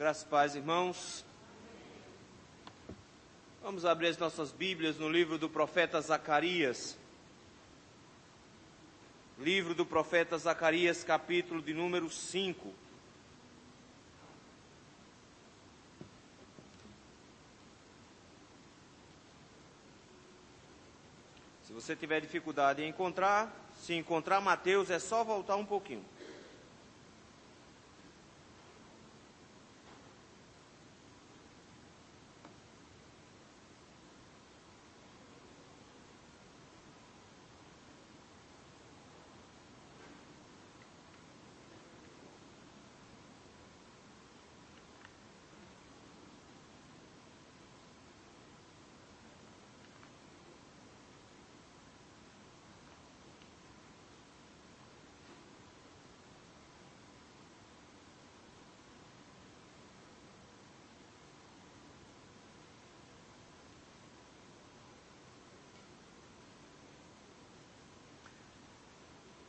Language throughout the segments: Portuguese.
Graças e paz, irmãos. Vamos abrir as nossas Bíblias no livro do profeta Zacarias. Livro do profeta Zacarias, capítulo de número 5. Se você tiver dificuldade em encontrar, se encontrar Mateus, é só voltar um pouquinho.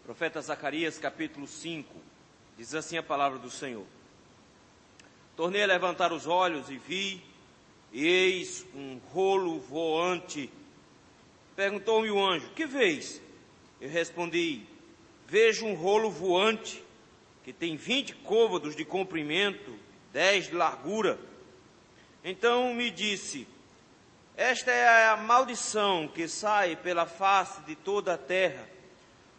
Profeta Zacarias, capítulo 5, diz assim a palavra do Senhor. Tornei a levantar os olhos e vi, e eis um rolo voante. Perguntou-me o anjo, que vês? Eu respondi, vejo um rolo voante, que tem 20 côvados de comprimento, 10 de largura. Então me disse, esta é a maldição que sai pela face de toda a terra,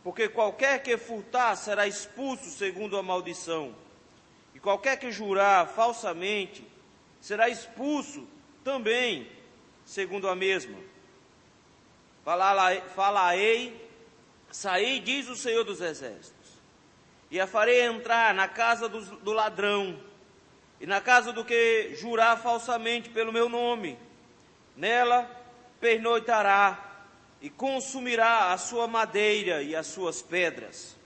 porque qualquer que furtar será expulso segundo a maldição, e qualquer que jurar falsamente será expulso também segundo a mesma. Falarei, saí, diz o Senhor dos Exércitos, e a farei entrar na casa do ladrão, e na casa do que jurar falsamente pelo meu nome. Nela pernoitará, e consumirá a sua madeira e as suas pedras.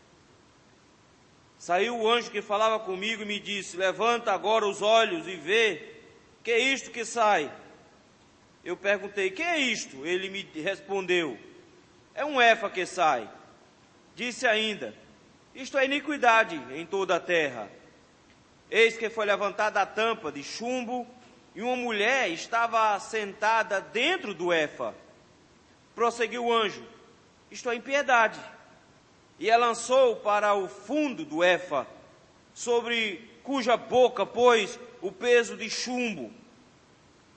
Saiu o anjo que falava comigo e me disse, levanta agora os olhos e vê, que é isto que sai? Eu perguntei, que é isto? Ele me respondeu, é um efa que sai. Disse ainda, isto é iniquidade em toda a terra. Eis que foi levantada a tampa de chumbo, e uma mulher estava sentada dentro do efa. Prosseguiu o anjo, isto é impiedade, e a lançou para o fundo do efa, sobre cuja boca pôs o peso de chumbo.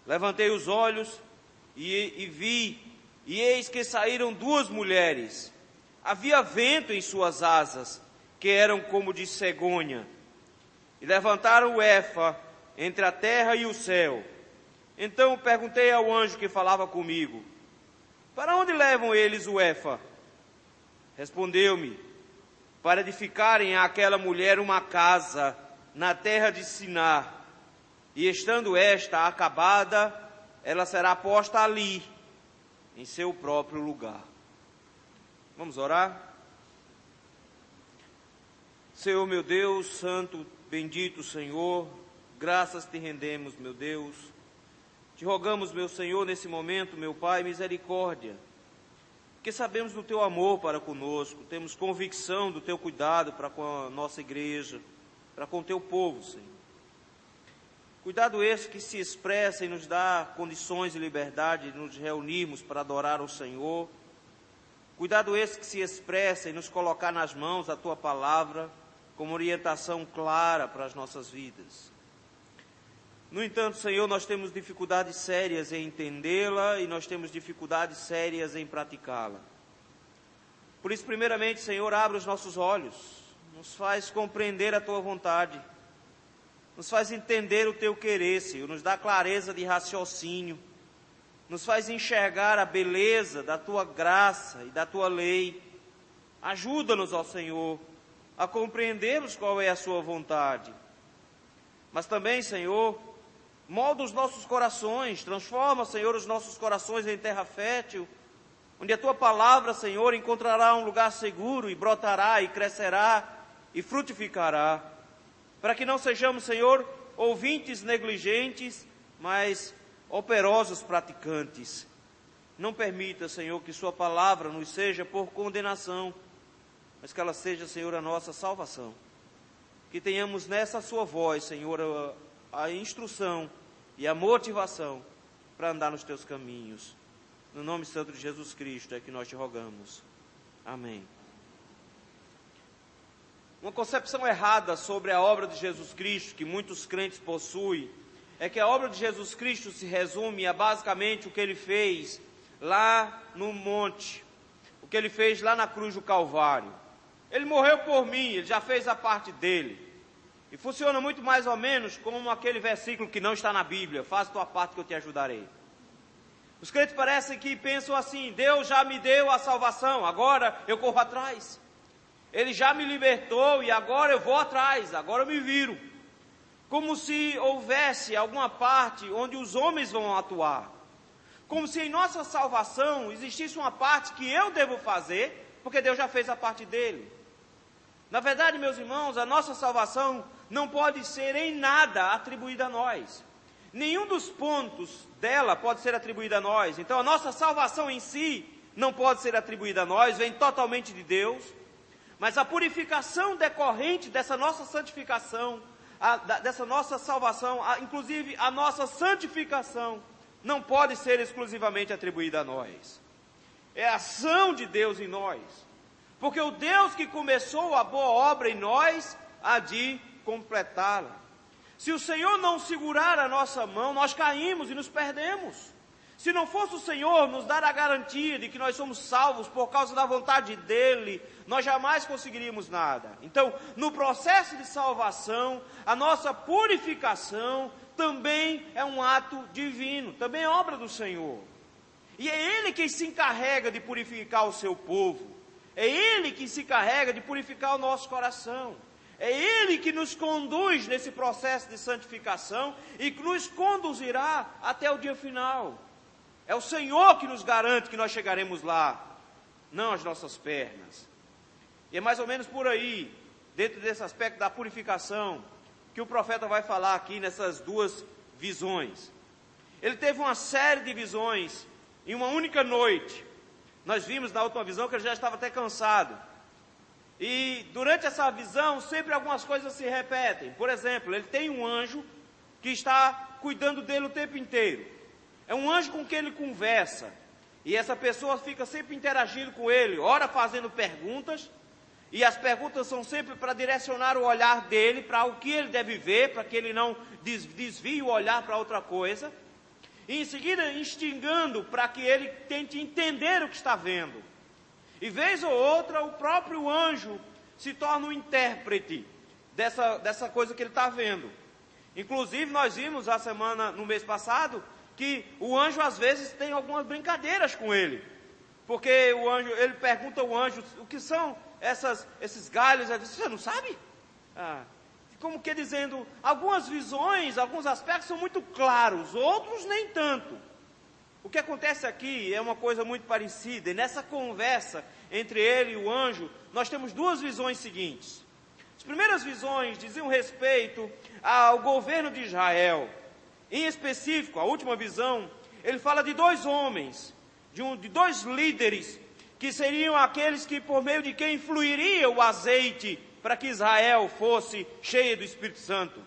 Levantei os olhos e vi, e eis que saíram duas mulheres. Havia vento em suas asas, que eram como de cegonha, e levantaram o efa entre a terra e o céu. Então perguntei ao anjo que falava comigo, para onde levam eles o efa? Respondeu-me, para edificarem àquela mulher uma casa na terra de Sinar, e estando esta acabada, ela será posta ali, em seu próprio lugar. Vamos orar? Senhor meu Deus, santo, bendito Senhor, graças te rendemos, meu Deus. Te rogamos, meu Senhor, nesse momento, meu Pai, misericórdia, porque sabemos do Teu amor para conosco, temos convicção do Teu cuidado para com a nossa igreja, para com o Teu povo, Senhor. Cuidado esse que se expressa e nos dá condições de liberdade de nos reunirmos para adorar o Senhor. Cuidado esse que se expressa e nos colocar nas mãos a Tua palavra como orientação clara para as nossas vidas. No entanto, Senhor, nós temos dificuldades sérias em entendê-la e nós temos dificuldades sérias em praticá-la. Por isso, primeiramente, Senhor, abre os nossos olhos, nos faz compreender a Tua vontade, nos faz entender o Teu querer, Senhor, nos dá clareza de raciocínio, nos faz enxergar a beleza da Tua graça e da Tua lei. Ajuda-nos, ó Senhor, a compreendermos qual é a Sua vontade. Mas também, Senhor, molda os nossos corações, transforma, Senhor, os nossos corações em terra fértil, onde a Tua palavra, Senhor, encontrará um lugar seguro e brotará e crescerá e frutificará, para que não sejamos, Senhor, ouvintes negligentes, mas operosos praticantes. Não permita, Senhor, que Sua palavra nos seja por condenação, mas que ela seja, Senhor, a nossa salvação. Que tenhamos nessa Sua voz, Senhor, a instrução e a motivação para andar nos teus caminhos. No nome santo de Jesus Cristo é que nós te rogamos. Amém. Uma concepção errada sobre a obra de Jesus Cristo, que muitos crentes possuem, é que a obra de Jesus Cristo se resume a basicamente o que ele fez lá no monte, o que ele fez lá na cruz do Calvário. Ele morreu por mim, ele já fez a parte dele. E funciona muito mais ou menos como aquele versículo que não está na Bíblia: faz tua parte que eu te ajudarei. Os crentes parecem que pensam assim: Deus já me deu a salvação, agora eu corro atrás. Ele já me libertou e agora eu vou atrás, agora eu me viro. Como se houvesse alguma parte onde os homens vão atuar. Como se em nossa salvação existisse uma parte que eu devo fazer, porque Deus já fez a parte dele. Na verdade, meus irmãos, a nossa salvação não pode ser em nada atribuída a nós. Nenhum dos pontos dela pode ser atribuído a nós. Então, a nossa salvação em si não pode ser atribuída a nós, vem totalmente de Deus. Mas a purificação decorrente dessa nossa santificação, dessa nossa salvação, inclusive a nossa santificação, não pode ser exclusivamente atribuída a nós. É a ação de Deus em nós. Porque o Deus que começou a boa obra em nós, há de completá-la. Se o Senhor não segurar a nossa mão, nós caímos e nos perdemos. Se não fosse o Senhor nos dar a garantia de que nós somos salvos por causa da vontade dEle, nós jamais conseguiríamos nada. Então, no processo de salvação, a nossa purificação também é um ato divino, também é obra do Senhor. E é Ele quem se encarrega de purificar o seu povo. É Ele que se encarrega de purificar o nosso coração. É Ele que nos conduz nesse processo de santificação e que nos conduzirá até o dia final. É o Senhor que nos garante que nós chegaremos lá, não as nossas pernas. E é mais ou menos por aí, dentro desse aspecto da purificação, que o profeta vai falar aqui nessas duas visões. Ele teve uma série de visões em uma única noite. Nós vimos na última visão que ele já estava até cansado. E durante essa visão, sempre algumas coisas se repetem. Por exemplo, ele tem um anjo que está cuidando dele o tempo inteiro. É um anjo com quem ele conversa. E essa pessoa fica sempre interagindo com ele, ora fazendo perguntas. E as perguntas são sempre para direcionar o olhar dele para o que ele deve ver, para que ele não desvie o olhar para outra coisa. E em seguida instigando para que ele tente entender o que está vendo. E vez ou outra o próprio anjo se torna um intérprete dessa coisa que ele está vendo. Inclusive nós vimos no mês passado, que o anjo às vezes tem algumas brincadeiras com ele. Porque ele pergunta ao anjo o que são esses galhos. Ele diz: você não sabe? Como que dizendo, algumas visões, alguns aspectos são muito claros, outros nem tanto. O que acontece aqui é uma coisa muito parecida, e nessa conversa entre ele e o anjo, nós temos duas visões seguintes. As primeiras visões diziam respeito ao governo de Israel. Em específico, a última visão, ele fala de dois homens, de dois líderes, que seriam aqueles que por meio de quem fluiria o azeite para que Israel fosse cheia do Espírito Santo.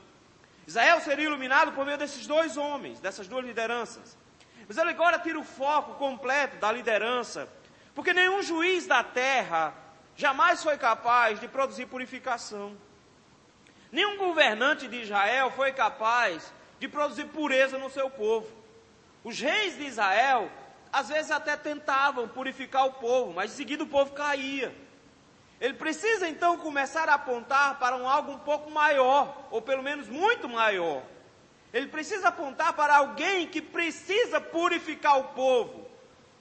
Israel seria iluminado por meio desses dois homens, dessas duas lideranças. Mas ele agora tira o foco completo da liderança, porque nenhum juiz da terra jamais foi capaz de produzir purificação. Nenhum governante de Israel foi capaz de produzir pureza no seu povo. Os reis de Israel, às vezes até tentavam purificar o povo, mas em seguida o povo caía. Ele precisa então começar a apontar para algo um pouco maior, ou pelo menos muito maior. Ele precisa apontar para alguém que precisa purificar o povo.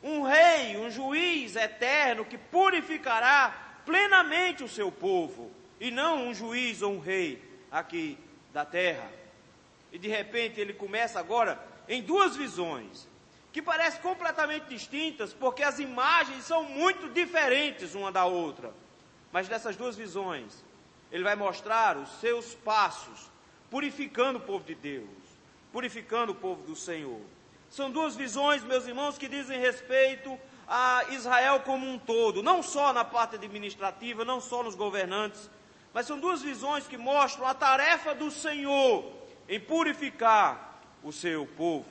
Um rei, um juiz eterno que purificará plenamente o seu povo. E não um juiz ou um rei aqui da terra. E de repente ele começa agora em duas visões, que parecem completamente distintas, porque as imagens são muito diferentes uma da outra. Mas nessas duas visões, ele vai mostrar os seus passos, purificando o povo de Deus, purificando o povo do Senhor. São duas visões, meus irmãos, que dizem respeito a Israel como um todo, não só na parte administrativa, não só nos governantes, mas são duas visões que mostram a tarefa do Senhor em purificar o seu povo.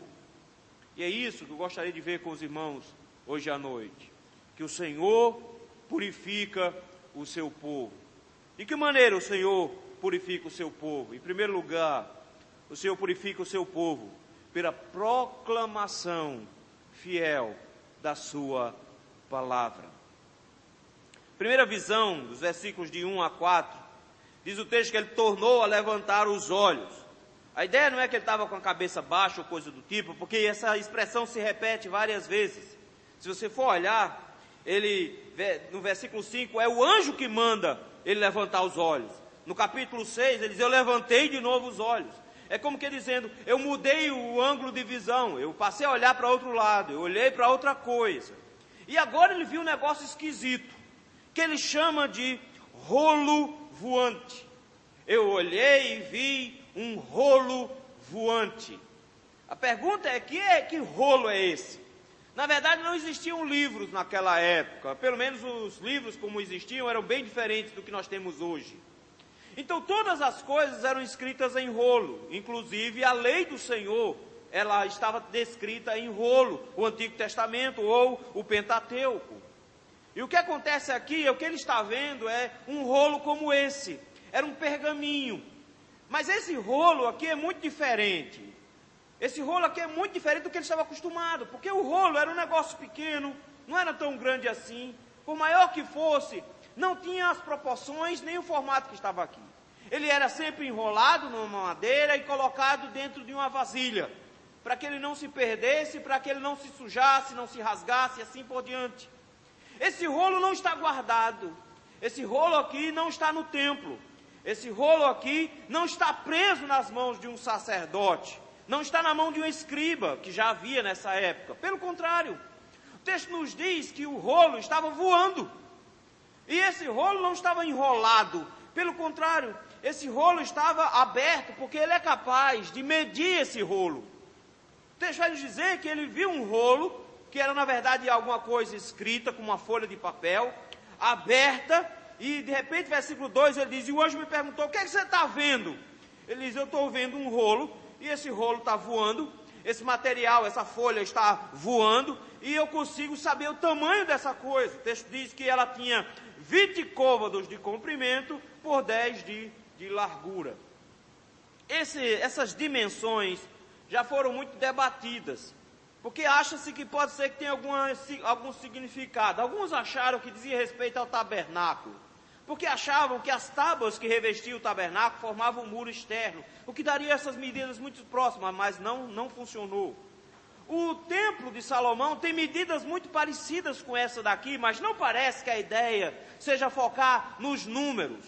E é isso que eu gostaria de ver com os irmãos hoje à noite, que o Senhor purifica o seu povo. De que maneira o Senhor purifica o seu povo? Em primeiro lugar, o Senhor purifica o seu povo pela proclamação fiel da sua palavra. Primeira visão, dos versículos de 1 a 4, diz o texto que ele tornou a levantar os olhos. A ideia não é que ele estava com a cabeça baixa ou coisa do tipo, porque essa expressão se repete várias vezes. Se você for olhar, no versículo 5, é o anjo que manda ele levantar os olhos. No capítulo 6, ele diz, eu levantei de novo os olhos. É como que dizendo, eu mudei o ângulo de visão, eu passei a olhar para outro lado, eu olhei para outra coisa. E agora ele viu um negócio esquisito, que ele chama de rolo voante. Eu olhei e vi um rolo voante. A pergunta é, que rolo é esse? Na verdade não existiam livros naquela época, pelo menos os livros como existiam eram bem diferentes do que nós temos hoje. Então todas as coisas eram escritas em rolo, inclusive a lei do Senhor, ela estava descrita em rolo, o Antigo Testamento ou o Pentateuco. E o que acontece aqui, o que ele está vendo é um rolo como esse, era um pergaminho. Mas esse rolo aqui é muito diferente. Esse rolo aqui é muito diferente do que ele estava acostumado, porque o rolo era um negócio pequeno, não era tão grande assim, por maior que fosse, não tinha as proporções nem o formato que estava aqui. Ele era sempre enrolado numa madeira e colocado dentro de uma vasilha, para que ele não se perdesse, para que ele não se sujasse, não se rasgasse e assim por diante. Esse rolo não está guardado, esse rolo aqui não está no templo, esse rolo aqui não está preso nas mãos de um sacerdote, não está na mão de um escriba, que já havia nessa época. Pelo contrário, o texto nos diz que o rolo estava voando. E esse rolo não estava enrolado. Pelo contrário, esse rolo estava aberto, porque ele é capaz de medir esse rolo. O texto vai nos dizer que ele viu um rolo, que era na verdade alguma coisa escrita com uma folha de papel, aberta, e de repente, versículo 2, ele diz, e o anjo me perguntou, o que é que você está vendo? Ele diz, eu estou vendo um rolo, e esse rolo está voando, esse material, essa folha está voando, e eu consigo saber o tamanho dessa coisa. O texto diz que ela tinha 20 côvados de comprimento por 10 de largura. Essas dimensões já foram muito debatidas, porque acha-se que pode ser que tenha algum significado. Alguns acharam que dizia respeito ao tabernáculo, porque achavam que as tábuas que revestiam o tabernáculo formavam um muro externo, o que daria essas medidas muito próximas, mas não funcionou. O templo de Salomão tem medidas muito parecidas com essa daqui, mas não parece que a ideia seja focar nos números.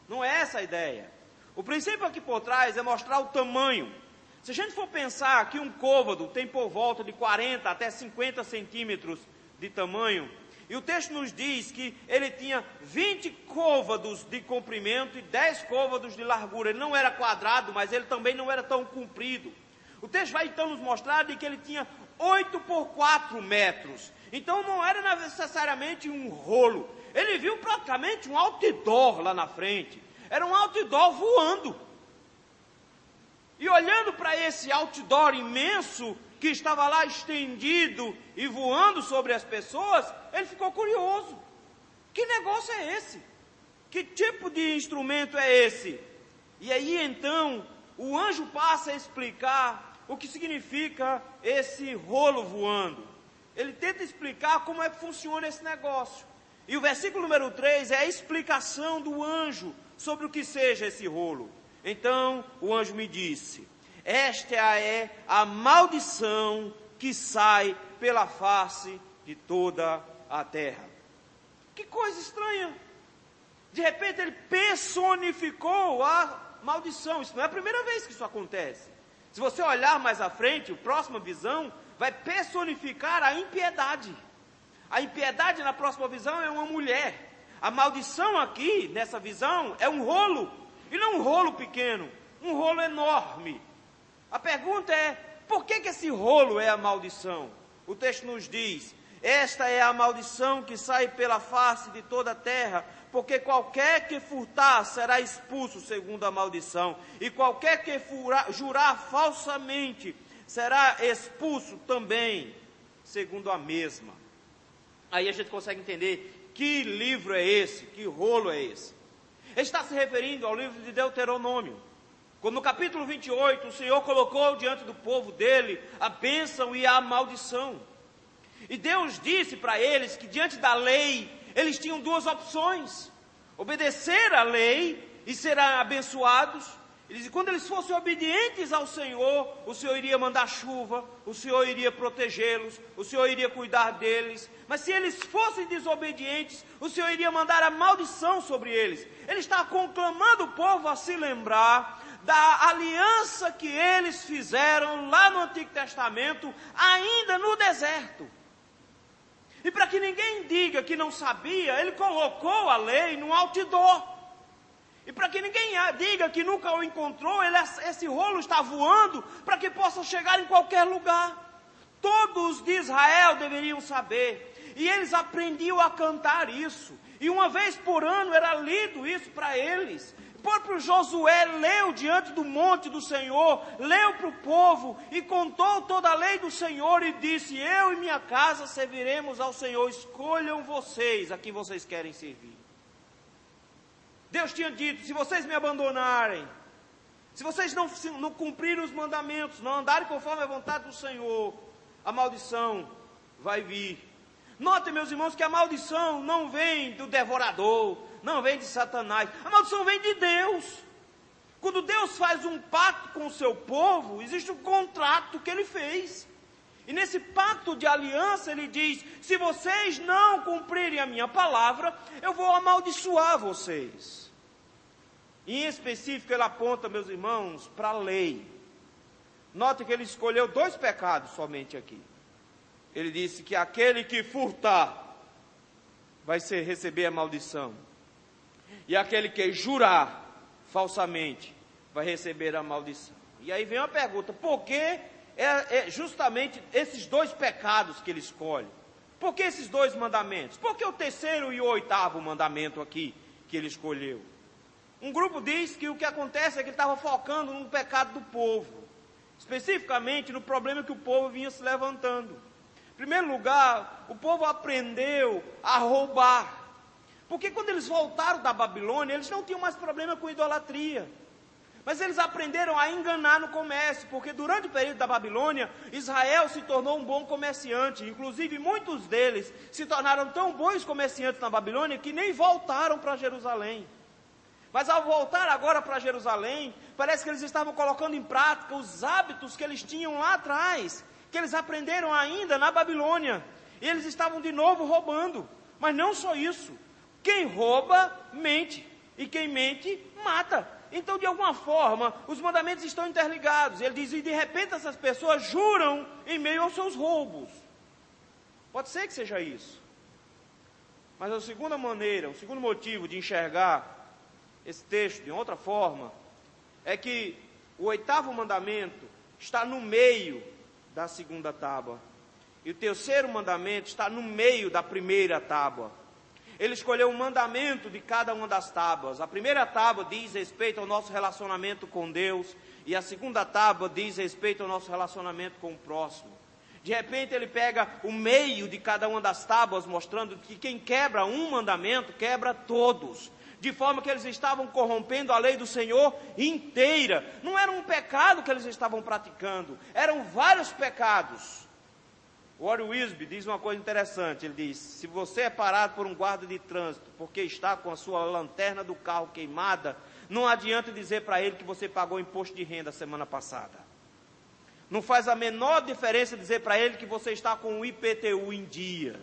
Não é essa a ideia. O princípio aqui por trás é mostrar o tamanho. Se a gente for pensar que um côvado tem por volta de 40 até 50 centímetros de tamanho, e o texto nos diz que ele tinha 20 côvados de comprimento e 10 côvados de largura. Ele não era quadrado, mas ele também não era tão comprido. O texto vai então nos mostrar de que ele tinha 8 por 4 metros. Então não era necessariamente um rolo. Ele viu praticamente um outdoor lá na frente. Era um outdoor voando. E olhando para esse outdoor imenso, que estava lá estendido e voando sobre as pessoas, ele ficou curioso. Que negócio é esse? Que tipo de instrumento é esse? E aí então, o anjo passa a explicar o que significa esse rolo voando. Ele tenta explicar como é que funciona esse negócio. E o versículo número 3 é a explicação do anjo sobre o que seja esse rolo. Então, o anjo me disse, esta é a maldição que sai pela face de toda a terra. Que coisa estranha. De repente ele personificou a maldição. Isso não é a primeira vez que isso acontece. Se você olhar mais à frente, a próxima visão vai personificar a impiedade. A impiedade na próxima visão é uma mulher. A maldição aqui, nessa visão, é um rolo. E não um rolo pequeno, um rolo enorme. A pergunta é, por que esse rolo é a maldição? O texto nos diz, esta é a maldição que sai pela face de toda a terra, porque qualquer que furtar será expulso segundo a maldição, e qualquer que jurar falsamente será expulso também segundo a mesma. Aí a gente consegue entender que livro é esse, que rolo é esse. Ele está se referindo ao livro de Deuteronômio, quando no capítulo 28 o Senhor colocou diante do povo dele a bênção e a maldição. E Deus disse para eles que diante da lei, eles tinham duas opções: obedecer à lei e serão abençoados. E quando eles fossem obedientes ao Senhor, o Senhor iria mandar chuva, o Senhor iria protegê-los, o Senhor iria cuidar deles. Mas se eles fossem desobedientes, o Senhor iria mandar a maldição sobre eles. Ele está conclamando o povo a se lembrar da aliança que eles fizeram lá no Antigo Testamento, ainda no deserto. E para que ninguém diga que não sabia, ele colocou a lei no outdoor. E para que ninguém diga que nunca o encontrou, esse rolo está voando para que possa chegar em qualquer lugar. Todos de Israel deveriam saber. E eles aprendiam a cantar isso. E uma vez por ano era lido isso para eles. O próprio Josué leu diante do monte do Senhor, leu para o povo e contou toda a lei do Senhor e disse: eu e minha casa serviremos ao Senhor, escolham vocês a quem vocês querem servir. Deus tinha dito: se vocês me abandonarem, se vocês não cumprirem os mandamentos, não andarem conforme a vontade do Senhor, a maldição vai vir. Notem, meus irmãos, que a maldição não vem do devorador, não vem de Satanás, a maldição vem de Deus. Quando Deus faz um pacto com o seu povo, existe um contrato que ele fez. E nesse pacto de aliança ele diz: se vocês não cumprirem a minha palavra, eu vou amaldiçoar vocês. E em específico ele aponta, meus irmãos, para a lei. Note que ele escolheu 2 pecados somente aqui. Ele disse que aquele que furtar vai receber a maldição, e aquele que jurar falsamente vai receber a maldição. E aí vem uma pergunta: por que justamente esses 2 pecados que ele escolhe? Por que esses 2 mandamentos? Por que o 3º e o 8º mandamento aqui que ele escolheu? Um grupo diz que o que acontece é que ele estava focando no pecado do povo, especificamente no problema que o povo vinha se levantando. Em primeiro lugar, o povo aprendeu a roubar, porque quando eles voltaram da Babilônia, eles não tinham mais problema com idolatria, mas eles aprenderam a enganar no comércio, porque durante o período da Babilônia, Israel se tornou um bom comerciante. Inclusive muitos deles se tornaram tão bons comerciantes na Babilônia que nem voltaram para Jerusalém. Mas ao voltar agora para Jerusalém, parece que eles estavam colocando em prática os hábitos que eles tinham lá atrás, que eles aprenderam ainda na Babilônia, e eles estavam de novo roubando. Mas não só isso, quem rouba, mente, e quem mente, mata. Então, de alguma forma, os mandamentos estão interligados. Ele diz: e de repente essas pessoas juram em meio aos seus roubos. Pode ser que seja isso. Mas a segunda maneira, o segundo motivo de enxergar esse texto de outra forma, é que o 8º mandamento está no meio da segunda tábua, e o 3º mandamento está no meio da primeira tábua. Ele escolheu um mandamento de cada uma das tábuas. A primeira tábua diz respeito ao nosso relacionamento com Deus, e a segunda tábua diz respeito ao nosso relacionamento com o próximo. De repente ele pega o meio de cada uma das tábuas, mostrando que quem quebra um mandamento, quebra todos, de forma que eles estavam corrompendo a lei do Senhor inteira. Não era um pecado que eles estavam praticando, eram vários pecados. O Warren Wiersbe diz uma coisa interessante. Ele diz: se você é parado por um guarda de trânsito porque está com a sua lanterna do carro queimada, não adianta dizer para ele que você pagou imposto de renda semana passada. Não faz a menor diferença dizer para ele que você está com o IPTU em dia.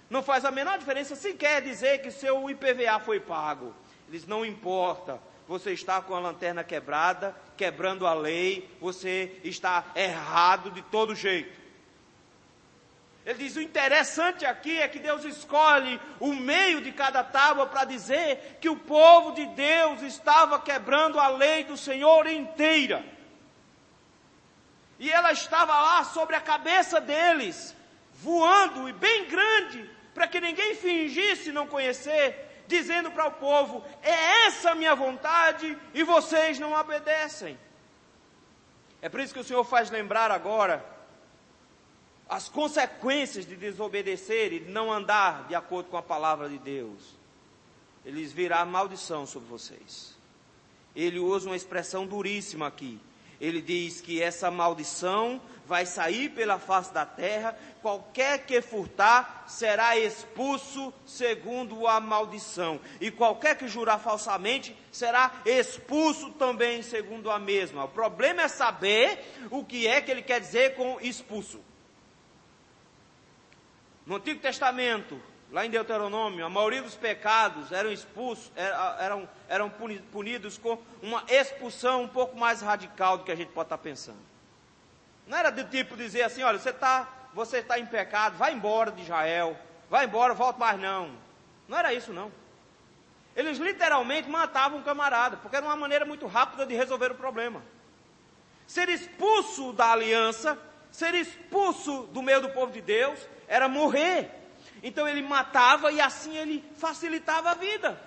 Não faz a menor diferença sequer dizer que seu IPVA foi pago. Ele diz: não importa, você está com a lanterna quebrada, quebrando a lei, você está errado de todo jeito. Ele diz: o interessante aqui é que Deus escolhe o meio de cada tábua para dizer que o povo de Deus estava quebrando a lei do Senhor inteira. E ela estava lá sobre a cabeça deles, voando e bem grande, para que ninguém fingisse não conhecer. dizendo para o povo: é essa a minha vontade e vocês não obedecem. É por isso que o Senhor faz lembrar agora as consequências de desobedecer e de não andar de acordo com a palavra de Deus. Eles virá maldição sobre vocês. Ele usa uma expressão duríssima aqui. Ele diz que essa maldição vai sair pela face da terra, qualquer que furtar será expulso segundo a maldição, e qualquer que jurar falsamente será expulso também segundo a mesma. O problema é saber o que é que ele quer dizer com expulso. No Antigo Testamento, lá em Deuteronômio, a maioria dos pecados eram expulsos, eram punidos com uma expulsão um pouco mais radical do que a gente pode estar pensando. Não era do tipo dizer assim: olha, você está em pecado, vai embora de Israel, vai embora, volta mais não. Não era isso não. Eles literalmente matavam um camarada, porque era uma maneira muito rápida de resolver o problema. Ser expulso da aliança, ser expulso do meio do povo de Deus, era morrer. Então ele matava e assim ele facilitava a vida.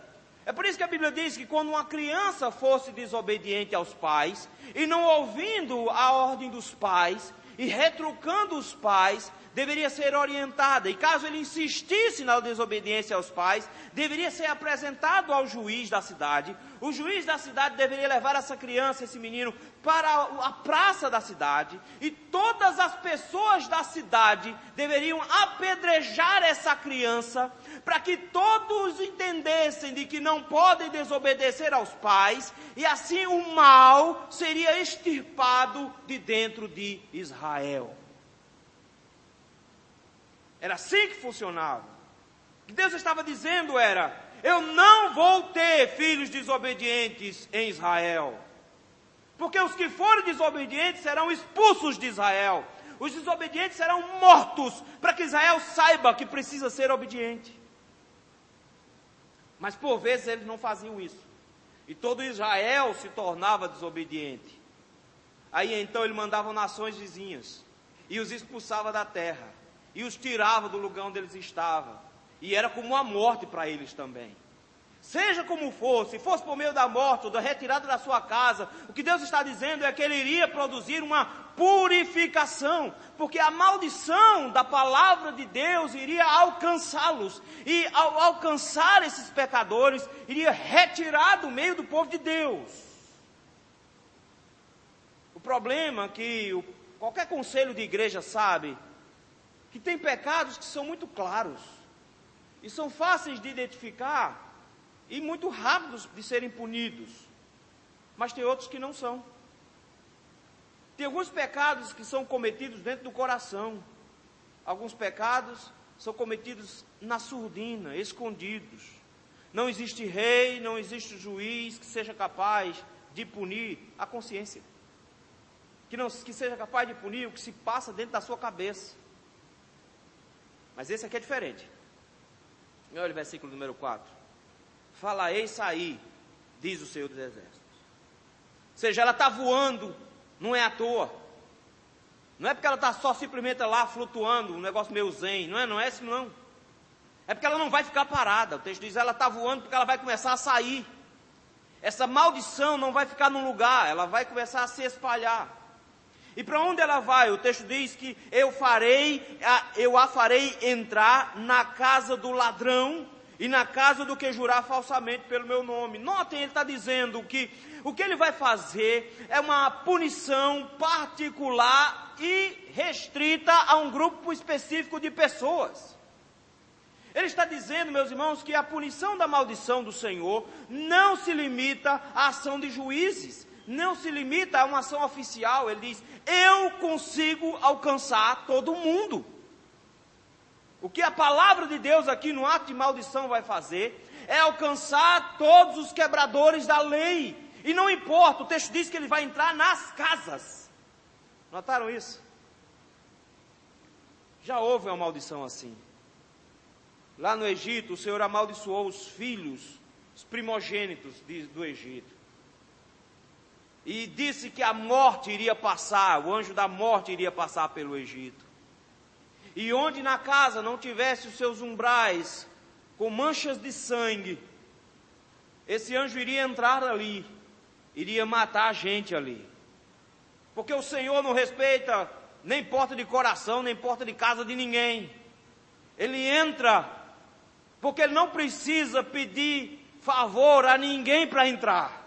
É por isso que a Bíblia diz que quando uma criança fosse desobediente aos pais, e não ouvindo a ordem dos pais, e retrucando os pais, deveria ser orientada. E caso ele insistisse na desobediência aos pais, deveria ser apresentado ao juiz da cidade. O juiz da cidade deveria levar essa criança, esse menino, para a praça da cidade. E todas as pessoas da cidade deveriam apedrejar essa criança, para que todos entendessem de que não podem desobedecer aos pais, e assim o mal seria extirpado de dentro de Israel. Era assim que funcionava. O que Deus estava dizendo era: eu não vou ter filhos desobedientes em Israel, porque os que forem desobedientes serão expulsos de Israel. Os desobedientes serão mortos, para que Israel saiba que precisa ser obediente. Mas por vezes eles não faziam isso, e todo Israel se tornava desobediente. Aí então ele mandava nações vizinhas, e os expulsava da terra, e os tirava do lugar onde eles estavam, e era como uma morte para eles também. Seja como fosse, se fosse por meio da morte ou da retirada da sua casa, o que Deus está dizendo é que ele iria produzir uma purificação, porque a maldição da palavra de Deus iria alcançá-los, e ao alcançar esses pecadores, iria retirar do meio do povo de Deus. O problema é que qualquer conselho de igreja sabe que tem pecados que são muito claros, e são fáceis de identificar, e muito rápidos de serem punidos, mas tem outros que não são. Tem alguns pecados que são cometidos dentro do coração, alguns pecados são cometidos na surdina, escondidos. Não existe rei, não existe juiz que seja capaz de punir a consciência, que seja capaz de punir o que se passa dentro da sua cabeça. Mas esse aqui é diferente. Olha o versículo número 4. Fala, eis aí, diz o Senhor dos Exércitos. Ou seja, ela está voando, não é à toa. Não é porque ela está só simplesmente lá flutuando, um negócio meio zen, não é assim não. É porque ela não vai ficar parada. O texto diz, ela está voando porque ela vai começar a sair. Essa maldição não vai ficar num lugar, ela vai começar a se espalhar. E para onde ela vai? O texto diz que eu a farei entrar na casa do ladrão, e na casa do que jurar falsamente pelo meu nome. Notem, ele está dizendo que o que ele vai fazer é uma punição particular e restrita a um grupo específico de pessoas. Ele está dizendo, meus irmãos, que a punição da maldição do Senhor não se limita à ação de juízes, não se limita a uma ação oficial. Ele diz, eu consigo alcançar todo mundo. O que a palavra de Deus aqui no ato de maldição vai fazer é alcançar todos os quebradores da lei. E não importa, o texto diz que ele vai entrar nas casas. Notaram isso? Já houve uma maldição assim. Lá no Egito, o Senhor amaldiçoou os filhos, os primogênitos do Egito. E disse que a morte iria passar, o anjo da morte iria passar pelo Egito. E onde na casa não tivesse os seus umbrais com manchas de sangue, esse anjo iria entrar ali, iria matar a gente ali. Porque o Senhor não respeita nem porta de coração, nem porta de casa de ninguém. Ele entra, porque Ele não precisa pedir favor a ninguém para entrar.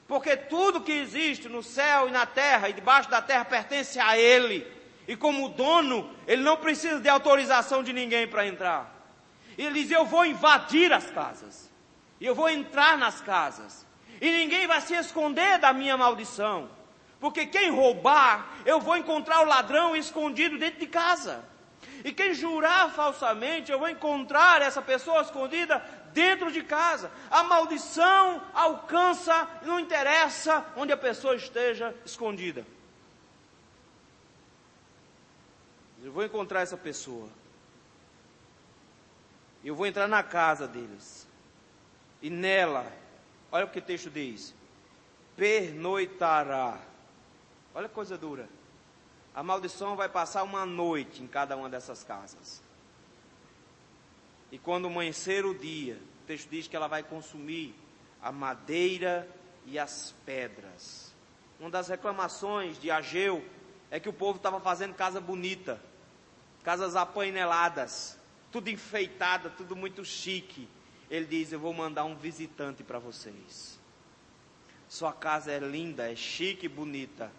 Porque tudo que existe no céu e na terra e debaixo da terra pertence a Ele. E como dono, Ele não precisa de autorização de ninguém para entrar. E Ele diz: eu vou invadir as casas. E eu vou entrar nas casas. E ninguém vai se esconder da minha maldição. Porque quem roubar, eu vou encontrar o ladrão escondido dentro de casa. E quem jurar falsamente, eu vou encontrar essa pessoa escondida dentro de casa. A maldição alcança, não interessa onde a pessoa esteja escondida. Eu vou encontrar essa pessoa. Eu vou entrar na casa deles. E nela, olha o que o texto diz: pernoitará. Olha que coisa dura. A maldição vai passar uma noite em cada uma dessas casas. E quando amanhecer o dia, o texto diz que ela vai consumir a madeira e as pedras. Uma das reclamações de Ageu é que o povo estava fazendo casa bonita, casas apaineladas, tudo enfeitada, tudo muito chique. Ele diz: eu vou mandar um visitante para vocês. Sua casa é linda, é chique e bonita.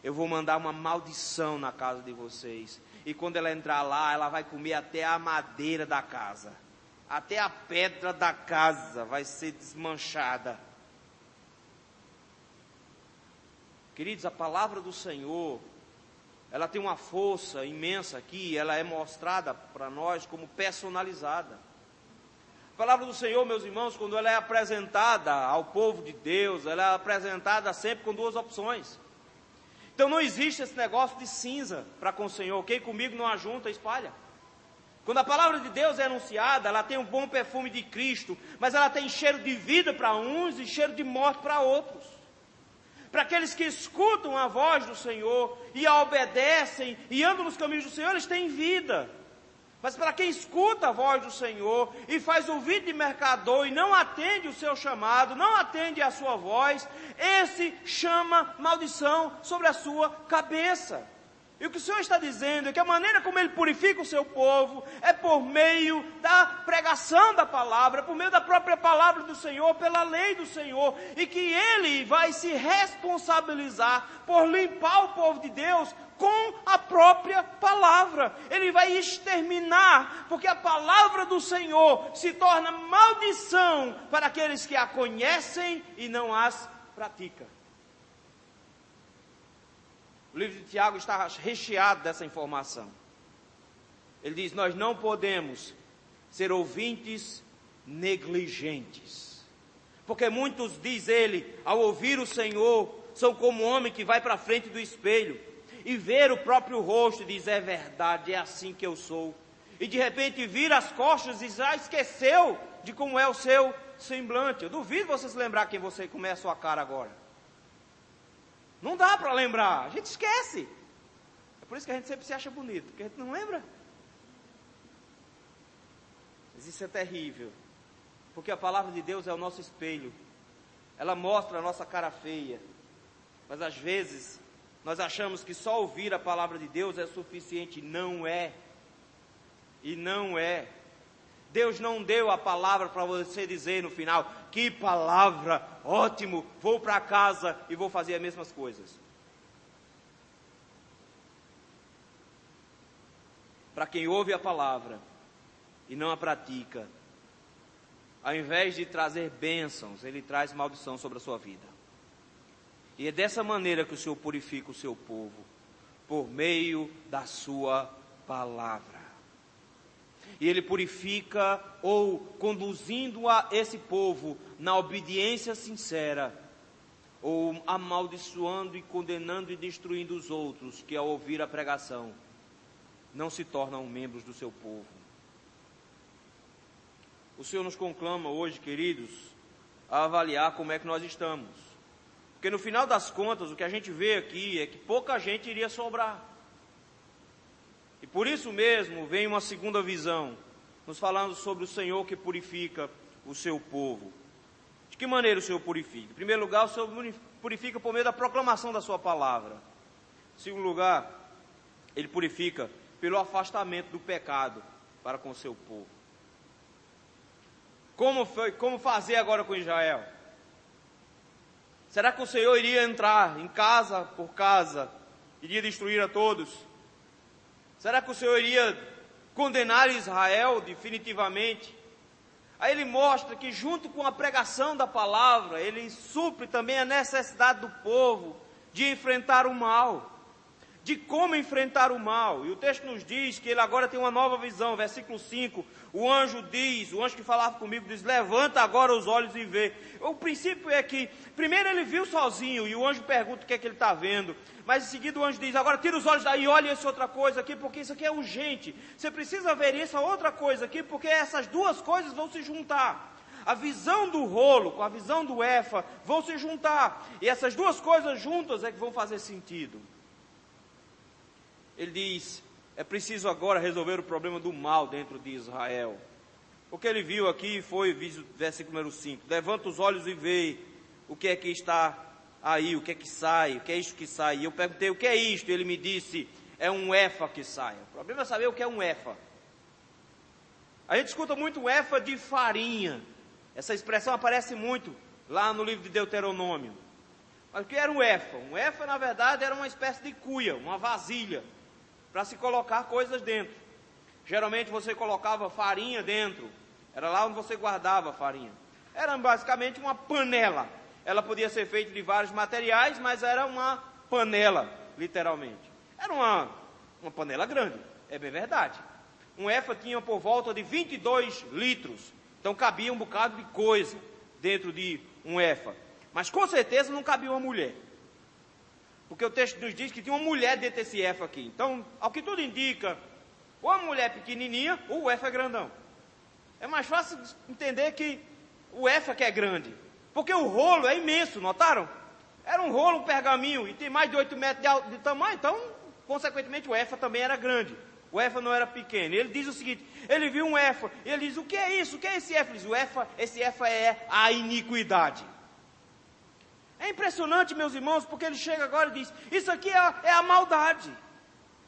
Eu vou mandar uma maldição na casa de vocês. E quando ela entrar lá, ela vai comer até a madeira da casa. Até a pedra da casa vai ser desmanchada. Queridos, a palavra do Senhor, ela tem uma força imensa aqui. Ela é mostrada para nós como personalizada. A palavra do Senhor, meus irmãos, quando ela é apresentada ao povo de Deus, ela é apresentada sempre com duas opções. Então não existe esse negócio de cinza para com o Senhor. Quem comigo não ajunta, espalha. Quando a palavra de Deus é anunciada, ela tem um bom perfume de Cristo, mas ela tem cheiro de vida para uns e cheiro de morte para outros. Para aqueles que escutam a voz do Senhor e a obedecem e andam nos caminhos do Senhor, eles têm vida. Mas para quem escuta a voz do Senhor e faz ouvido de mercador e não atende o seu chamado, não atende a sua voz, esse chama maldição sobre a sua cabeça. E o que o Senhor está dizendo é que a maneira como Ele purifica o seu povo é por meio da pregação da palavra, por meio da própria palavra do Senhor, pela lei do Senhor, e que Ele vai se responsabilizar por limpar o povo de Deus com a própria palavra. Ele vai exterminar, porque a palavra do Senhor se torna maldição para aqueles que a conhecem e não as praticam. O livro de Tiago está recheado dessa informação. Ele diz: nós não podemos ser ouvintes negligentes. Porque muitos, diz ele, ao ouvir o Senhor, são como um homem que vai para a frente do espelho e ver o próprio rosto e diz: é verdade, é assim que eu sou. E de repente vira as costas e já esqueceu de como é o seu semblante. Eu duvido você se lembrar como é a sua cara agora. Não dá para lembrar, a gente esquece. É por isso que a gente sempre se acha bonito, porque a gente não lembra. Mas isso é terrível, porque a palavra de Deus é o nosso espelho. Ela mostra a nossa cara feia. Mas às vezes nós achamos que só ouvir a palavra de Deus é suficiente. Não é. E não é. Deus não deu a palavra para você dizer no final: que palavra, ótimo, vou para casa e vou fazer as mesmas coisas. Para quem ouve a palavra e não a pratica, ao invés de trazer bênçãos, ele traz maldição sobre a sua vida. E é dessa maneira que o Senhor purifica o seu povo, por meio da sua palavra. E Ele purifica ou conduzindo a esse povo na obediência sincera, ou amaldiçoando e condenando e destruindo os outros que ao ouvir a pregação não se tornam membros do seu povo. O Senhor nos conclama hoje, queridos, a avaliar como é que nós estamos. Porque no final das contas, o que a gente vê aqui é que pouca gente iria sobrar. E por isso mesmo vem uma segunda visão. nos falando sobre o Senhor que purifica o seu povo. De que maneira o Senhor purifica? Em primeiro lugar, o Senhor purifica por meio da proclamação da sua palavra. Em segundo lugar, Ele purifica pelo afastamento do pecado para com o seu povo. Como fazer agora com Israel? Será que o Senhor iria entrar em casa por casa, iria destruir a todos? Será que o Senhor iria condenar Israel definitivamente? Aí ele mostra que junto com a pregação da palavra, ele supre também a necessidade do povo de enfrentar o mal, de como enfrentar o mal. E o texto nos diz que ele agora tem uma nova visão. Versículo 5, o anjo que falava comigo diz: levanta agora os olhos e vê. O princípio é que, primeiro ele viu sozinho, e o anjo pergunta o que é que ele está vendo. Mas em seguida o anjo diz: agora tira os olhos daí e olha essa outra coisa aqui, porque isso aqui é urgente. Você precisa ver essa outra coisa aqui, porque essas duas coisas vão se juntar. A visão do rolo com a visão do efa vão se juntar. E essas duas coisas juntas é que vão fazer sentido. Ele diz: é preciso agora resolver o problema do mal dentro de Israel. O que ele viu aqui foi, versículo número 5, levanta os olhos e vê o que é que está aí, o que é que sai, o que é isto que sai. E eu perguntei: o que é isto? Ele me disse: é um efa que sai. O problema é saber o que é um efa. A gente escuta muito um efa de farinha. Essa expressão aparece muito lá no livro de Deuteronômio. Mas o que era um efa? Um efa, na verdade, era uma espécie de cuia, uma vasilha, para se colocar coisas dentro. Geralmente você colocava farinha dentro, era lá onde você guardava a farinha. Era basicamente uma panela. Ela podia ser feita de vários materiais, mas era uma panela, literalmente. Era uma panela grande, é bem verdade. Um efa tinha por volta de 22 litros, então cabia um bocado de coisa dentro de um efa. Mas com certeza não cabia uma mulher. Porque o texto nos diz que tinha uma mulher dentro desse efa aqui. Então, ao que tudo indica, ou a mulher pequenininha, ou o efa é grandão. É mais fácil entender que o efa que é grande. Porque o rolo é imenso, notaram? Era um rolo, um pergaminho, e tem mais de 8 metros de tamanho, então, consequentemente, o efa também era grande. O efa não era pequeno. Ele diz o seguinte: ele viu um efa, e ele diz: o que é isso? O que é esse efa? Ele diz: esse efa é a iniquidade. É impressionante, meus irmãos, porque ele chega agora e diz: isso aqui é a maldade.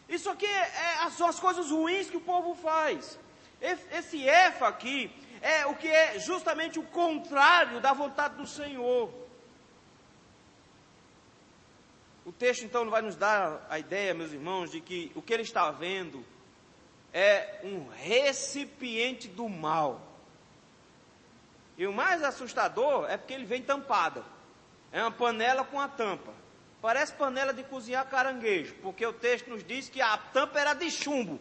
Isso aqui são as coisas ruins que o povo faz. Esse efa aqui é o que é justamente o contrário da vontade do Senhor. O texto então vai nos dar a ideia, meus irmãos, de que o que ele está vendo é um recipiente do mal. E o mais assustador é porque ele vem tampado. É uma panela com a tampa. Parece panela de cozinhar caranguejo, porque o texto nos diz que a tampa era de chumbo.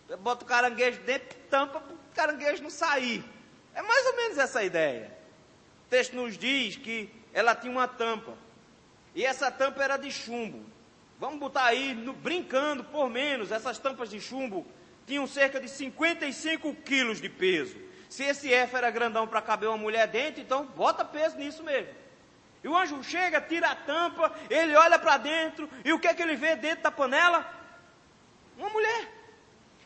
Você bota o caranguejo dentro, tampa para o caranguejo não sair. É mais ou menos essa a ideia. O texto nos diz que ela tinha uma tampa. E essa tampa era de chumbo. Vamos botar aí, brincando, por menos, essas tampas de chumbo tinham cerca de 55 quilos de peso. Se esse efa era grandão para caber uma mulher dentro, então bota peso nisso mesmo. E o anjo chega, tira a tampa, ele olha para dentro, e o que é que ele vê dentro da panela? Uma mulher.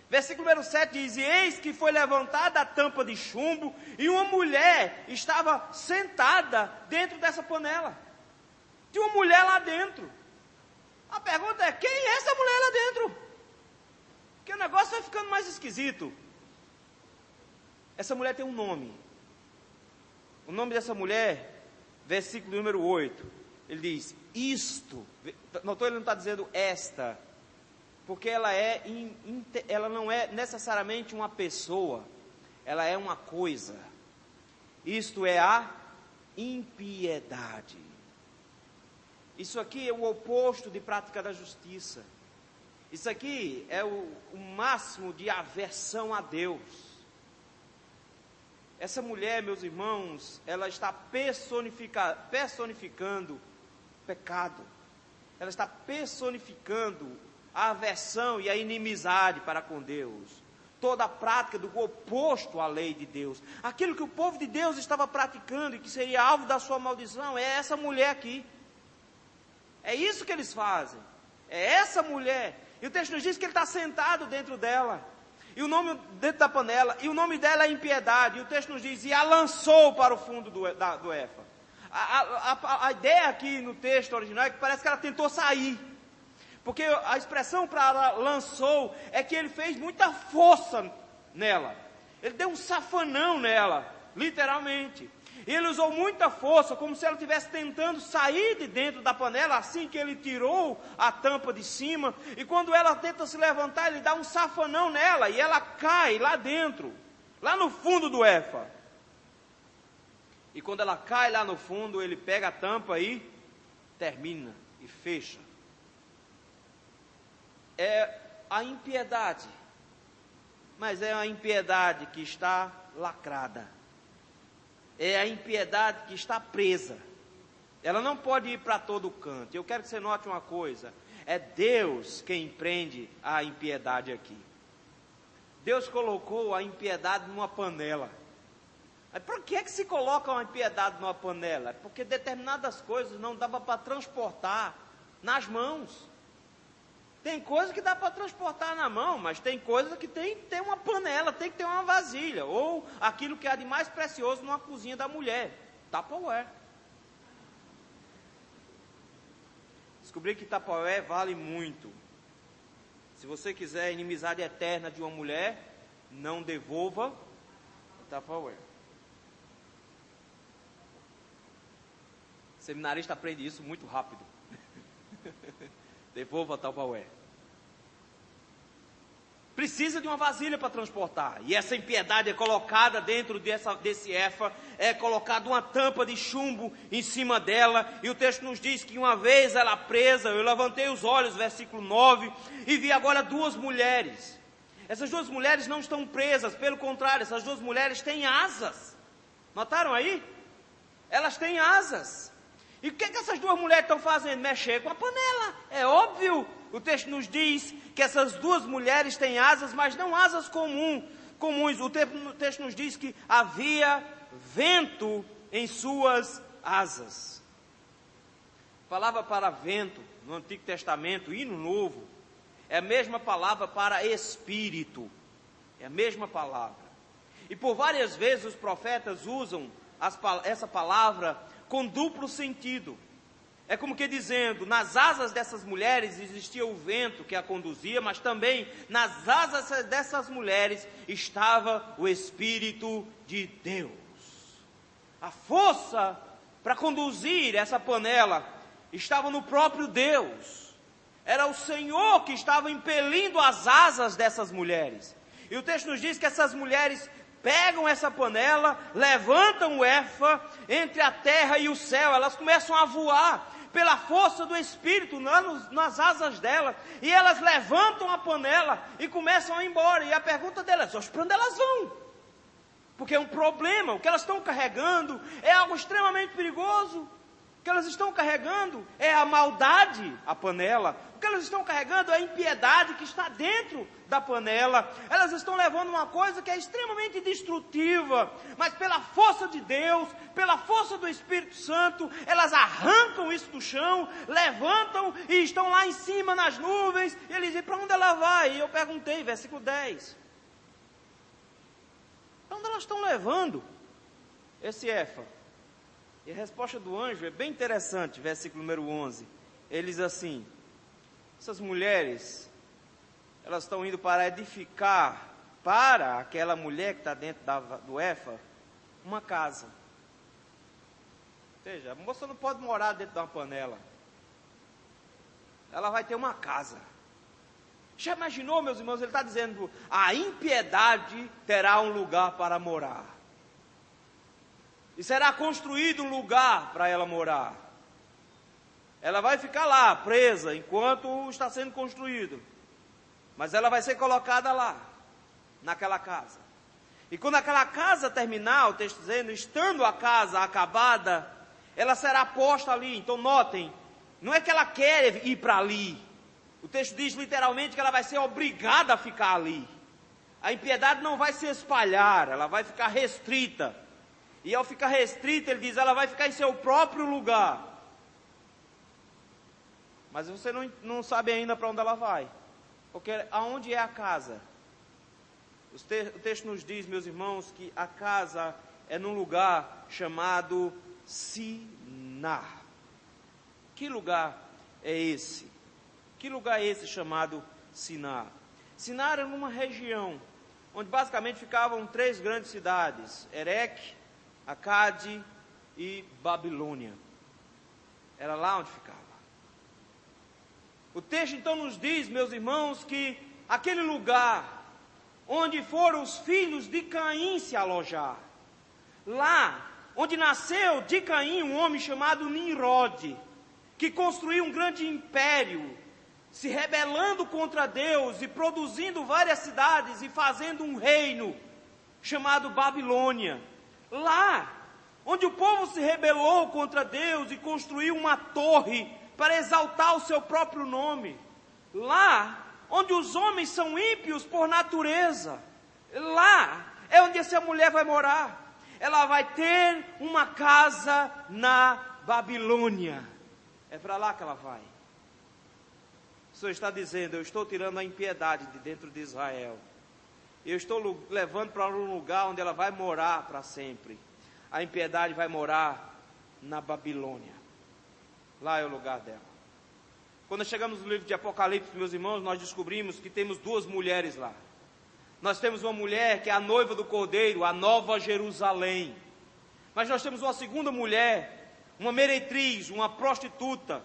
Versículo número 7 diz: e eis que foi levantada a tampa de chumbo, e uma mulher estava sentada dentro dessa panela. Tinha uma mulher lá dentro. A pergunta é: quem é essa mulher lá dentro? Porque o negócio vai ficando mais esquisito. Essa mulher tem um nome. O nome dessa mulher, versículo número 8, ele diz: isto. Notou, ele não está dizendo esta, porque ela não é necessariamente uma pessoa, ela é uma coisa. Isto é a impiedade. Isso aqui é o oposto de prática da justiça. Isso aqui é o máximo de aversão a Deus. Essa mulher, meus irmãos, ela está personificando pecado. Ela está personificando a aversão e a inimizade para com Deus. Toda a prática do oposto à lei de Deus. Aquilo que o povo de Deus estava praticando e que seria alvo da sua maldição, é essa mulher aqui. É isso que eles fazem. É essa mulher. E o texto nos diz que ele está sentado dentro dela. e o nome dentro da panela, e o nome dela é impiedade, e o texto nos diz, e a lançou para o fundo do Éfa. A ideia aqui no texto original é que parece que ela tentou sair, porque a expressão para ela lançou é que ele fez muita força nela, ele deu um safanão nela, literalmente. Ele usou muita força, como se ela estivesse tentando sair de dentro da panela, assim que ele tirou a tampa de cima, e quando ela tenta se levantar, ele dá um safanão nela, e ela cai lá dentro, lá no fundo do Éfa. E quando ela cai lá no fundo, ele pega a tampa e termina, e fecha. É a impiedade, mas é a impiedade que está lacrada. É a impiedade que está presa. Ela não pode ir para todo canto. Eu quero que você note uma coisa. É Deus quem prende a impiedade aqui. Deus colocou a impiedade numa panela. Mas por que é que se coloca uma impiedade numa panela? É porque determinadas coisas não dava para transportar nas mãos. Tem coisa que dá para transportar na mão, mas tem coisa que tem que ter uma panela, tem que ter uma vasilha, ou aquilo que há de mais precioso numa cozinha da mulher, Tupperware. Descobri que Tupperware vale muito. Se você quiser a inimizade eterna de uma mulher, não devolva Tupperware. O seminarista aprende isso muito rápido. Devolva Tupperware. Precisa de uma vasilha para transportar. E essa impiedade é colocada dentro desse Éfa. É colocada uma tampa de chumbo em cima dela. E o texto nos diz que uma vez ela presa, eu levantei os olhos, versículo 9, e vi agora duas mulheres. Essas duas mulheres não estão presas, pelo contrário, essas duas mulheres têm asas. Notaram aí? Elas têm asas. E o que essas duas mulheres estão fazendo? Mexer com a panela. É óbvio. O texto nos diz que essas duas mulheres têm asas, mas não asas comuns. O texto nos diz que havia vento em suas asas. A palavra para vento, no Antigo Testamento e no Novo, é a mesma palavra para espírito. É a mesma palavra. E por várias vezes os profetas usam essa palavra com duplo sentido. É como que dizendo, nas asas dessas mulheres existia o vento que a conduzia, mas também nas asas dessas mulheres estava o Espírito de Deus. A força para conduzir essa panela estava no próprio Deus. Era o Senhor que estava impelindo as asas dessas mulheres. E o texto nos diz que essas mulheres pegam essa panela, levantam o Éfa entre a terra e o céu, elas começam a voar pela força do Espírito nas asas delas, e elas levantam a panela e começam a ir embora. E a pergunta delas, para onde elas vão? Porque é um problema, o que elas estão carregando é algo extremamente perigoso. O que elas estão carregando é a maldade, a panela. O que elas estão carregando é a impiedade que está dentro da panela. Elas estão levando uma coisa que é extremamente destrutiva, mas pela força de Deus, pela força do Espírito Santo, elas arrancam isso do chão, levantam e estão lá em cima nas nuvens. E eles dizem, para onde ela vai? E eu perguntei, versículo 10. Para onde elas estão levando esse Éfa? E a resposta do anjo é bem interessante, versículo número 11. Ele diz assim, essas mulheres, elas estão indo para edificar para aquela mulher que está dentro do Éfa, uma casa. Ou seja, a moça não pode morar dentro de uma panela. Ela vai ter uma casa. Já imaginou, meus irmãos, ele está dizendo, a impiedade terá um lugar para morar. E será construído um lugar para ela morar. Ela vai ficar lá, presa, enquanto está sendo construído. Mas ela vai ser colocada lá, naquela casa. E quando aquela casa terminar, o texto dizendo, estando a casa acabada, ela será posta ali. Então notem, não é que ela quer ir para ali. O texto diz literalmente que ela vai ser obrigada a ficar ali. A impiedade não vai se espalhar, ela vai ficar restrita. E ao ficar restrita, ele diz, ela vai ficar em seu próprio lugar. Mas você não sabe ainda para onde ela vai. Porque aonde é a casa? O texto nos diz, meus irmãos, que a casa é num lugar chamado Sinar. Que lugar é esse? Que lugar é esse chamado Sinar? Sinar era numa região onde basicamente ficavam 3 grandes cidades: Ereque, Acade e Babilônia. Era lá onde ficava. O texto então nos diz, meus irmãos, que aquele lugar onde foram os filhos de Caim se alojar, lá onde nasceu de Caim um homem chamado Nimrod, que construiu um grande império, se rebelando contra Deus e produzindo várias cidades e fazendo um reino chamado Babilônia. Lá onde o povo se rebelou contra Deus e construiu uma torre para exaltar o seu próprio nome. Lá onde os homens são ímpios por natureza. Lá é onde essa mulher vai morar. Ela vai ter uma casa na Babilônia. É para lá que ela vai. O Senhor está dizendo: eu estou tirando a impiedade de dentro de Israel. Eu estou levando para um lugar onde ela vai morar para sempre. A impiedade vai morar na Babilônia. Lá é o lugar dela. Quando chegamos no livro de Apocalipse, meus irmãos, nós descobrimos que temos 2 mulheres lá. Nós temos uma mulher que é a noiva do Cordeiro, a Nova Jerusalém. Mas nós temos uma segunda mulher, uma meretriz, uma prostituta,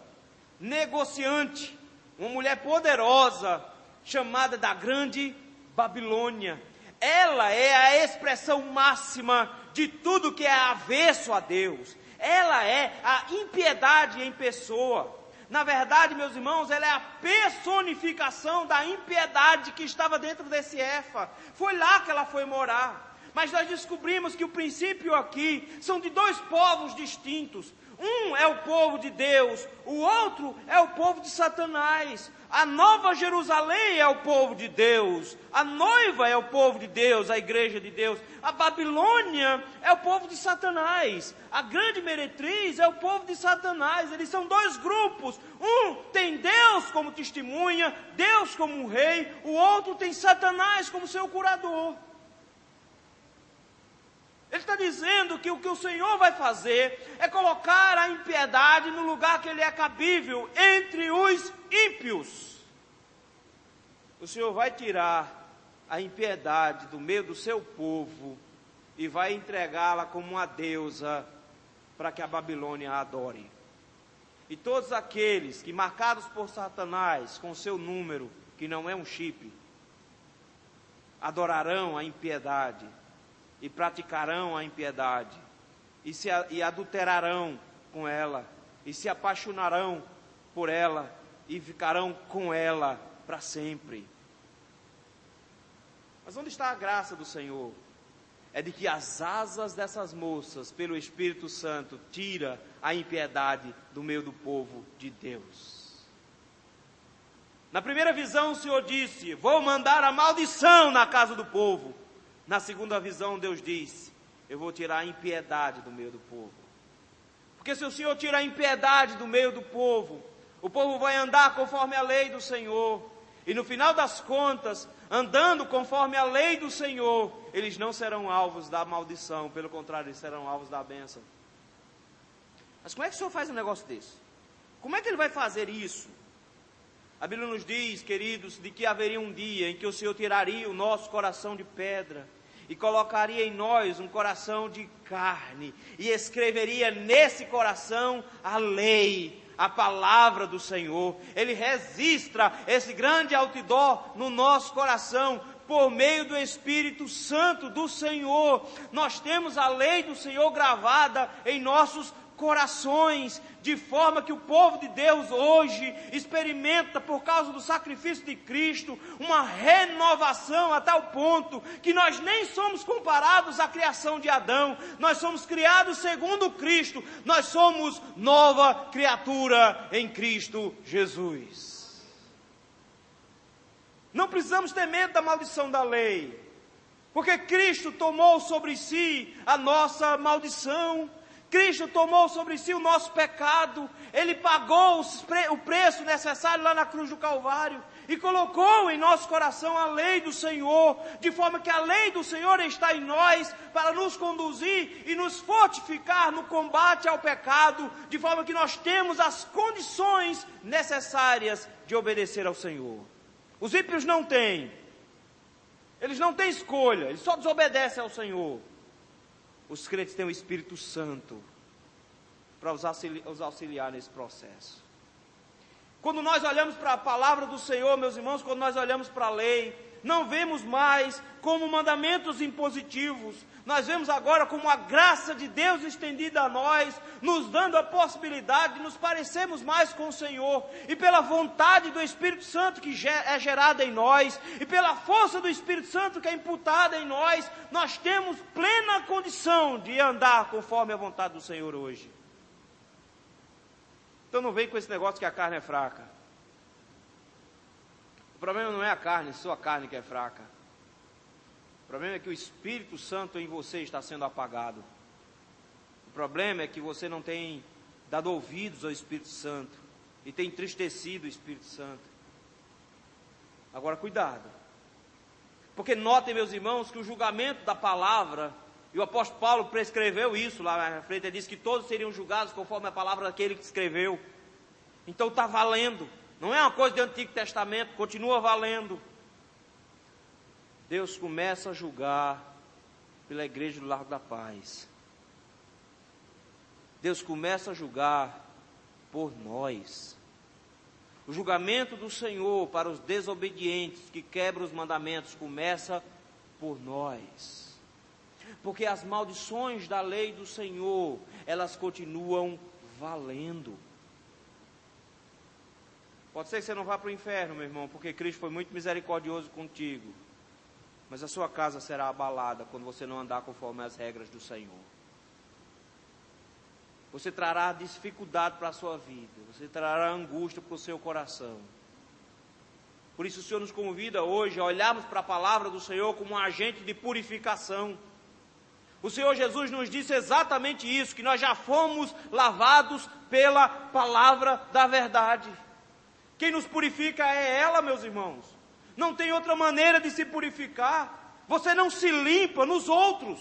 negociante, uma mulher poderosa, chamada da Grande Babilônia. Ela é a expressão máxima de tudo que é avesso a Deus. Ela é a impiedade em pessoa. Na verdade, meus irmãos, ela é a personificação da impiedade que estava dentro desse Éfa. Foi lá que ela foi morar. Mas nós descobrimos que o princípio aqui são de 2 povos distintos. Um é o povo de Deus, o outro é o povo de Satanás. A Nova Jerusalém é o povo de Deus, a noiva é o povo de Deus, a igreja de Deus. A Babilônia é o povo de Satanás, a grande meretriz é o povo de Satanás. Eles são 2 grupos, um tem Deus como testemunha, Deus como um rei, o outro tem Satanás como seu curador. Ele está dizendo que o que o Senhor vai fazer é colocar a impiedade no lugar que ele é cabível, entre os ímpios. O Senhor vai tirar a impiedade do meio do seu povo e vai entregá-la como uma deusa para que a Babilônia a adore. E todos aqueles que, marcados por Satanás com seu número, que não é um chip, adorarão a impiedade e praticarão a impiedade, e adulterarão com ela, e se apaixonarão por ela, e ficarão com ela para sempre. Mas onde está a graça do Senhor? É de que as asas dessas moças, pelo Espírito Santo, tira a impiedade do meio do povo de Deus. Na primeira visão o Senhor disse: vou mandar a maldição na casa do povo. Na segunda visão, Deus diz: eu vou tirar a impiedade do meio do povo. Porque se o Senhor tirar a impiedade do meio do povo, o povo vai andar conforme a lei do Senhor. E no final das contas, andando conforme a lei do Senhor, eles não serão alvos da maldição. Pelo contrário, eles serão alvos da bênção. Mas como é que o Senhor faz um negócio desse? Como é que Ele vai fazer isso? A Bíblia nos diz, queridos, de que haveria um dia em que o Senhor tiraria o nosso coração de pedra e colocaria em nós um coração de carne, e escreveria nesse coração a lei, a palavra do Senhor. Ele registra esse grande outdoor no nosso coração, por meio do Espírito Santo do Senhor. Nós temos a lei do Senhor gravada em nossos corações, de forma que o povo de Deus hoje experimenta, por causa do sacrifício de Cristo, uma renovação a tal ponto que nós nem somos comparados à criação de Adão. Nós somos criados segundo Cristo, nós somos nova criatura em Cristo Jesus. Não precisamos ter medo da maldição da lei, porque Cristo tomou sobre si a nossa maldição. Cristo tomou sobre si o nosso pecado, Ele pagou o preço necessário lá na cruz do Calvário, e colocou em nosso coração a lei do Senhor, de forma que a lei do Senhor está em nós, para nos conduzir e nos fortificar no combate ao pecado, de forma que nós temos as condições necessárias de obedecer ao Senhor. Os ímpios não têm, eles não têm escolha, eles só desobedecem ao Senhor. Os crentes têm o Espírito Santo para os auxiliar nesse processo. Quando nós olhamos para a palavra do Senhor, meus irmãos, quando nós olhamos para a lei, não vemos mais como mandamentos impositivos, nós vemos agora como a graça de Deus estendida a nós, nos dando a possibilidade de nos parecermos mais com o Senhor, e pela vontade do Espírito Santo que é gerada em nós, e pela força do Espírito Santo que é imputada em nós, nós temos plena condição de andar conforme a vontade do Senhor hoje. Então não vem com esse negócio que a carne é fraca. O problema não é a carne, só a carne que é fraca. O problema é que o Espírito Santo em você está sendo apagado. O problema é que você não tem dado ouvidos ao Espírito Santo e tem entristecido o Espírito Santo. Agora cuidado, porque notem, meus irmãos, que o julgamento da palavra, e o apóstolo Paulo prescreveu isso lá na frente, ele disse que todos seriam julgados conforme a palavra daquele que escreveu. Então está valendo, não é uma coisa do Antigo Testamento, continua valendo. Deus começa a julgar pela igreja do Largo da Paz. Deus começa a julgar por nós. O julgamento do Senhor para os desobedientes que quebram os mandamentos começa por nós. Porque as maldições da lei do Senhor, elas continuam valendo. Pode ser que você não vá para o inferno, meu irmão, porque Cristo foi muito misericordioso contigo. Mas a sua casa será abalada quando você não andar conforme as regras do Senhor. Você trará dificuldade para a sua vida, você trará angústia para o seu coração. Por isso o Senhor nos convida hoje a olharmos para a palavra do Senhor como um agente de purificação. O Senhor Jesus nos disse exatamente isso, que nós já fomos lavados pela palavra da verdade. Quem nos purifica é ela, meus irmãos. Não tem outra maneira de se purificar. Você não se limpa nos outros.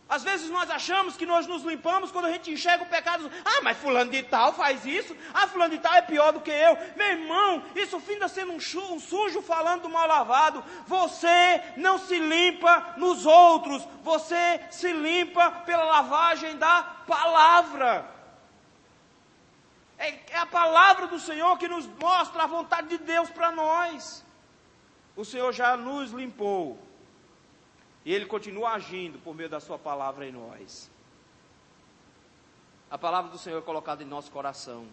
Às vezes nós achamos que nós nos limpamos quando a gente enxerga o pecado. Ah, mas fulano de tal faz isso. Ah, fulano de tal é pior do que eu. Meu irmão, isso finda sendo um sujo falando do mal lavado. Você não se limpa nos outros. Você se limpa pela lavagem da palavra. É a palavra do Senhor que nos mostra a vontade de Deus para nós. O Senhor já nos limpou. E Ele continua agindo por meio da sua palavra em nós. A palavra do Senhor é colocada em nosso coração,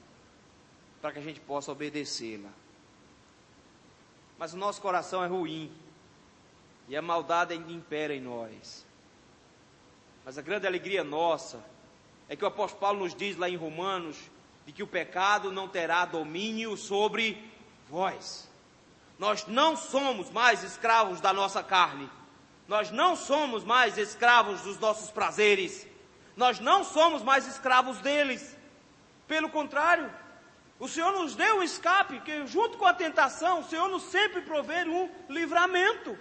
para que a gente possa obedecê-la. Mas o nosso coração é ruim, e a maldade ainda impera em nós. Mas a grande alegria nossa, é que o apóstolo Paulo nos diz lá em Romanos, de que o pecado não terá domínio sobre vós. Nós não somos mais escravos da nossa carne. Nós não somos mais escravos dos nossos prazeres. Nós não somos mais escravos deles. Pelo contrário, o Senhor nos deu um escape, que junto com a tentação, o Senhor nos sempre provê um livramento.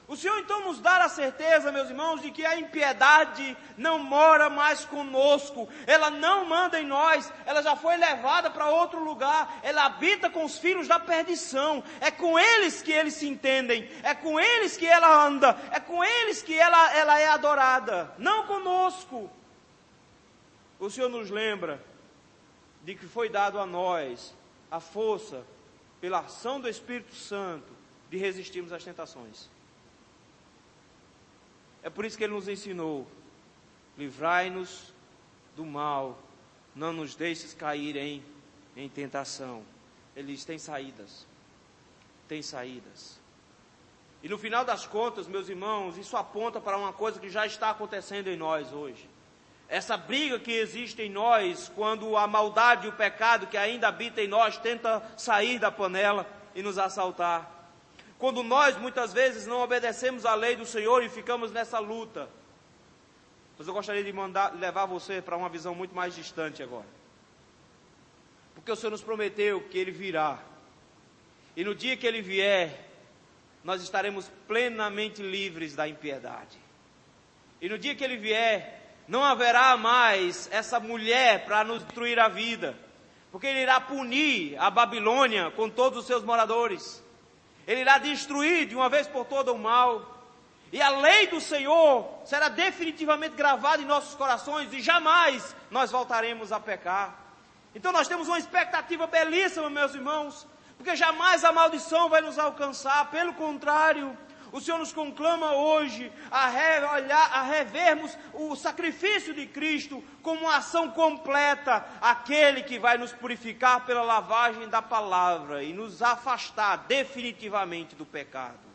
O Senhor então nos dá a certeza, meus irmãos, de que a impiedade não mora mais conosco, ela não manda em nós, ela já foi levada para outro lugar, ela habita com os filhos da perdição, é com eles que eles se entendem, é com eles que ela anda, é com eles que ela é adorada, não conosco. O Senhor nos lembra de que foi dado a nós a força, pela ação do Espírito Santo, de resistirmos às tentações. É por isso que Ele nos ensinou: livrai-nos do mal, não nos deixes cair em tentação. Ele diz: tem saídas, tem saídas. E no final das contas, meus irmãos, isso aponta para uma coisa que já está acontecendo em nós hoje. Essa briga que existe em nós, quando a maldade e o pecado que ainda habita em nós tenta sair da panela e nos assaltar. Quando nós muitas vezes não obedecemos à lei do Senhor e ficamos nessa luta. Mas eu gostaria de levar você para uma visão muito mais distante agora. Porque o Senhor nos prometeu que Ele virá. E no dia que Ele vier, nós estaremos plenamente livres da impiedade. E no dia que Ele vier, não haverá mais essa mulher para nos destruir a vida. Porque Ele irá punir a Babilônia com todos os seus moradores. Ele irá destruir de uma vez por todas o mal. E a lei do Senhor será definitivamente gravada em nossos corações e jamais nós voltaremos a pecar. Então nós temos uma expectativa belíssima, meus irmãos, porque jamais a maldição vai nos alcançar. Pelo contrário, o Senhor nos conclama hoje a revermos o sacrifício de Cristo como uma ação completa, aquele que vai nos purificar pela lavagem da palavra e nos afastar definitivamente do pecado.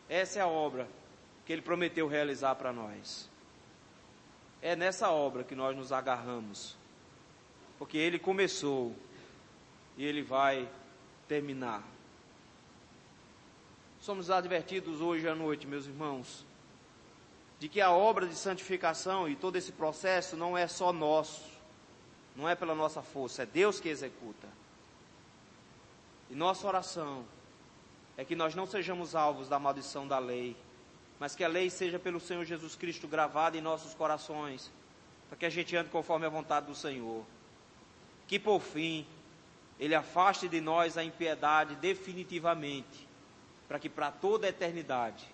Essa é a obra que Ele prometeu realizar para nós. É nessa obra que nós nos agarramos, porque Ele começou e Ele vai terminar. Somos advertidos hoje à noite, meus irmãos, de que a obra de santificação e todo esse processo não é só nosso, não é pela nossa força, é Deus que executa. E nossa oração é que nós não sejamos alvos da maldição da lei, mas que a lei seja pelo Senhor Jesus Cristo gravada em nossos corações, para que a gente ande conforme a vontade do Senhor. Que por fim, Ele afaste de nós a impiedade definitivamente, para que para toda a eternidade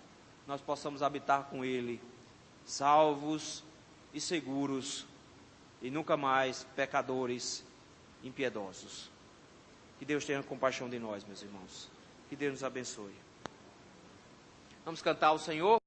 nós possamos habitar com Ele, salvos e seguros, e nunca mais pecadores impiedosos. Que Deus tenha compaixão de nós, meus irmãos. Que Deus nos abençoe. Vamos cantar ao Senhor.